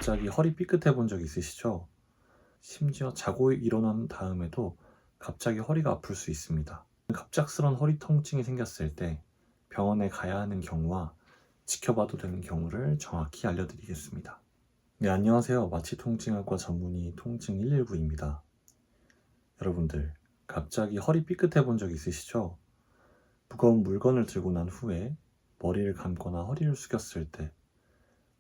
갑자기 허리 삐끗해 본 적 있으시죠? 심지어 자고 일어난 다음에도 갑자기 허리가 아플 수 있습니다. 갑작스런 허리 통증이 생겼을 때 병원에 가야 하는 경우와 지켜봐도 되는 경우를 정확히 알려드리겠습니다. 네, 안녕하세요. 마취통증학과 전문의 통증 119입니다. 여러분들, 갑자기 허리 삐끗해 본 적 있으시죠? 무거운 물건을 들고 난 후에 머리를 감거나 허리를 숙였을 때,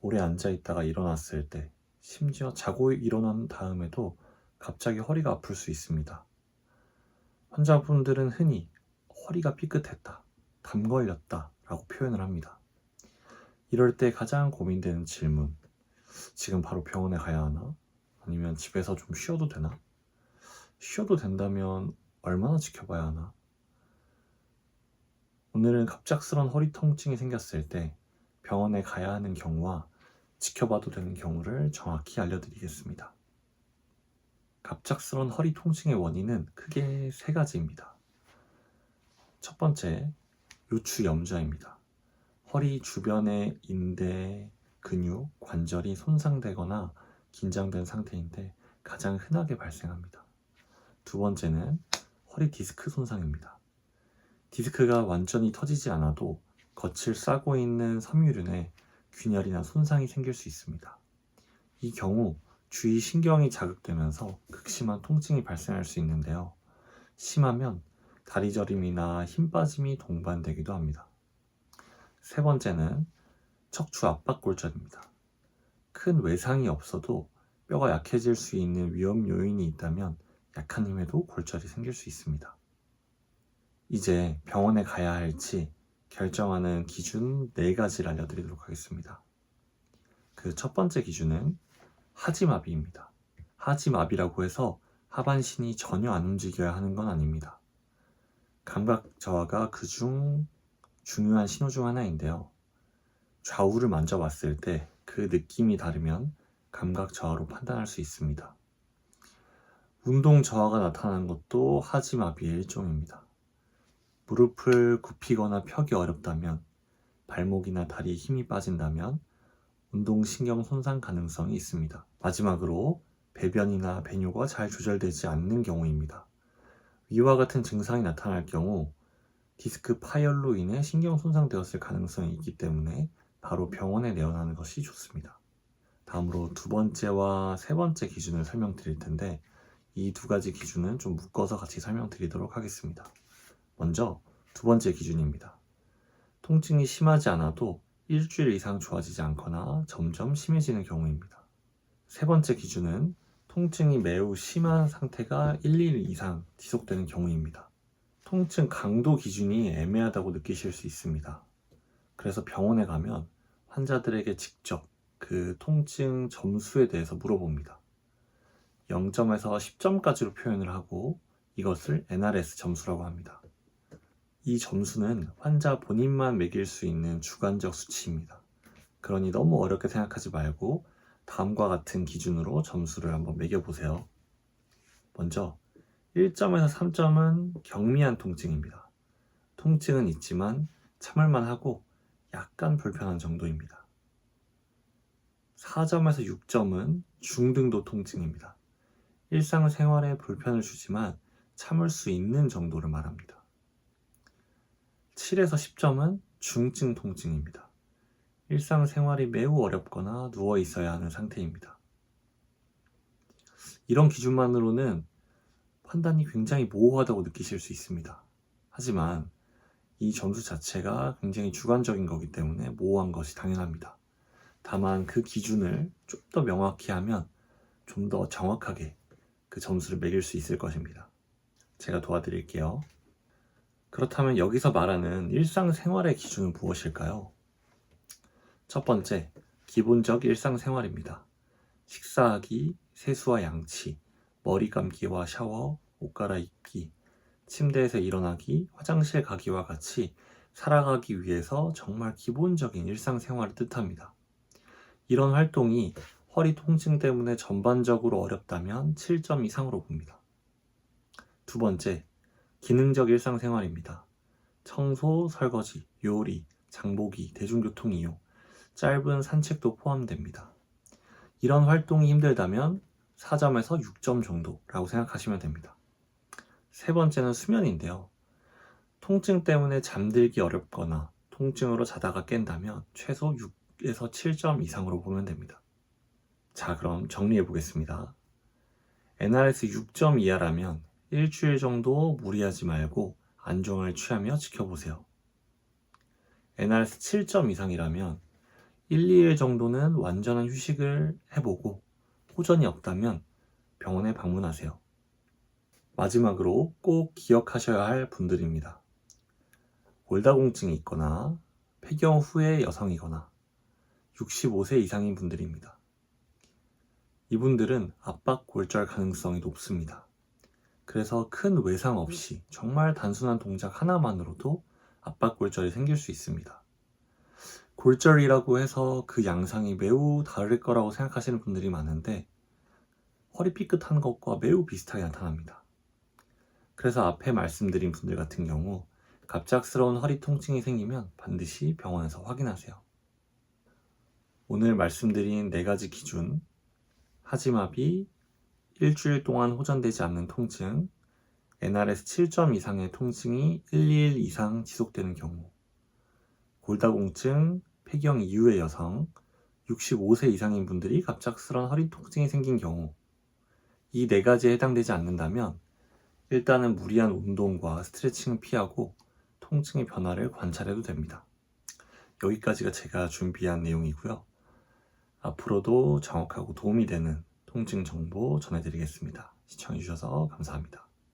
오래 앉아 있다가 일어났을 때, 심지어 자고 일어난 다음에도 갑자기 허리가 아플 수 있습니다. 환자분들은 흔히 허리가 삐끗했다, 담 걸렸다 라고 표현을 합니다. 이럴 때 가장 고민되는 질문, 지금 바로 병원에 가야 하나? 아니면 집에서 좀 쉬어도 되나? 쉬어도 된다면 얼마나 지켜봐야 하나? 오늘은 갑작스런 허리 통증이 생겼을 때 병원에 가야 하는 경우와 지켜봐도 되는 경우를 정확히 알려드리겠습니다. 갑작스런 허리 통증의 원인은 크게 세 가지입니다. 첫 번째, 요추염좌입니다. 허리 주변의 인대, 근육, 관절이 손상되거나 긴장된 상태인데 가장 흔하게 발생합니다. 두 번째는 허리 디스크 손상입니다. 디스크가 완전히 터지지 않아도 겉을 싸고 있는 섬유륜에 균열이나 손상이 생길 수 있습니다. 이 경우 주위 신경이 자극되면서 극심한 통증이 발생할 수 있는데요. 심하면 다리 저림이나 힘 빠짐이 동반되기도 합니다. 세 번째는 척추 압박골절입니다. 큰 외상이 없어도 뼈가 약해질 수 있는 위험 요인이 있다면 약한 힘에도 골절이 생길 수 있습니다. 이제 병원에 가야 할지 결정하는 기준 4가지를 알려드리도록 하겠습니다. 그 첫 번째 기준은 하지마비입니다. 하지마비라고 해서 하반신이 전혀 안 움직여야 하는 건 아닙니다. 감각 저하가 그중 중요한 신호 중 하나인데요. 좌우를 만져봤을 때 그 느낌이 다르면 감각 저하로 판단할 수 있습니다. 운동 저하가 나타나는 것도 하지마비의 일종입니다. 무릎을 굽히거나 펴기 어렵다면, 발목이나 다리에 힘이 빠진다면 운동신경 손상 가능성이 있습니다. 마지막으로 배변이나 배뇨가 잘 조절되지 않는 경우입니다. 위와 같은 증상이 나타날 경우 디스크 파열로 인해 신경 손상되었을 가능성이 있기 때문에 바로 병원에 내원하는 것이 좋습니다. 다음으로 두 번째와 세 번째 기준을 설명드릴 텐데 이 두 가지 기준은 좀 묶어서 같이 설명드리도록 하겠습니다. 먼저 두 번째 기준입니다. 통증이 심하지 않아도 일주일 이상 좋아지지 않거나 점점 심해지는 경우입니다. 세 번째 기준은 통증이 매우 심한 상태가 1일 이상 지속되는 경우입니다. 통증 강도 기준이 애매하다고 느끼실 수 있습니다. 그래서 병원에 가면 환자들에게 직접 그 통증 점수에 대해서 물어봅니다. 0점에서 10점까지로 표현을 하고 이것을 NRS 점수라고 합니다. 이 점수는 환자 본인만 매길 수 있는 주관적 수치입니다. 그러니 너무 어렵게 생각하지 말고 다음과 같은 기준으로 점수를 한번 매겨보세요. 먼저 1점에서 3점은 경미한 통증입니다. 통증은 있지만 참을만 하고 약간 불편한 정도입니다. 4점에서 6점은 중등도 통증입니다. 일상생활에 불편을 주지만 참을 수 있는 정도를 말합니다. 7에서 10점은 중증 통증입니다. 일상생활이 매우 어렵거나 누워 있어야 하는 상태입니다. 이런 기준만으로는 판단이 굉장히 모호하다고 느끼실 수 있습니다. 하지만 이 점수 자체가 굉장히 주관적인 거기 때문에 모호한 것이 당연합니다. 다만 그 기준을 좀 더 명확히 하면 좀 더 정확하게 그 점수를 매길 수 있을 것입니다. 제가 도와드릴게요. 그렇다면 여기서 말하는 일상생활의 기준은 무엇일까요? 첫 번째, 기본적 일상생활입니다. 식사하기, 세수와 양치, 머리 감기와 샤워, 옷 갈아입기, 침대에서 일어나기, 화장실 가기와 같이 살아가기 위해서 정말 기본적인 일상생활을 뜻합니다. 이런 활동이 허리 통증 때문에 전반적으로 어렵다면 7점 이상으로 봅니다. 두 번째, 기능적 일상생활입니다. 청소, 설거지, 요리, 장보기, 대중교통 이용, 짧은 산책도 포함됩니다. 이런 활동이 힘들다면 4점에서 6점 정도라고 생각하시면 됩니다. 세 번째는 수면인데요. 통증 때문에 잠들기 어렵거나 통증으로 자다가 깬다면 최소 6에서 7점 이상으로 보면 됩니다. 자, 그럼 정리해 보겠습니다. NRS 6점 이하라면 일주일 정도 무리하지 말고 안정을 취하며 지켜보세요. NRS 7점 이상이라면 1, 2일 정도는 완전한 휴식을 해보고 호전이 없다면 병원에 방문하세요. 마지막으로 꼭 기억하셔야 할 분들입니다. 골다공증이 있거나 폐경 후의 여성이거나 65세 이상인 분들입니다. 이분들은 압박골절 가능성이 높습니다. 그래서 큰 외상 없이 정말 단순한 동작 하나만으로도 압박골절이 생길 수 있습니다. 골절이라고 해서 그 양상이 매우 다를 거라고 생각하시는 분들이 많은데 허리 삐끗한 것과 매우 비슷하게 나타납니다. 그래서 앞에 말씀드린 분들 같은 경우 갑작스러운 허리 통증이 생기면 반드시 병원에서 확인하세요. 오늘 말씀드린 4가지 기준, 하지마비, 일주일 동안 호전되지 않는 통증, NRS 7점 이상의 통증이 1, 2일 이상 지속되는 경우, 골다공증, 폐경 이후의 여성, 65세 이상인 분들이 갑작스러운 허리 통증이 생긴 경우, 이 4가지에 해당되지 않는다면 일단은 무리한 운동과 스트레칭을 피하고 통증의 변화를 관찰해도 됩니다. 여기까지가 제가 준비한 내용이고요. 앞으로도 정확하고 도움이 되는 통증 정보 전해드리겠습니다. 시청해주셔서 감사합니다.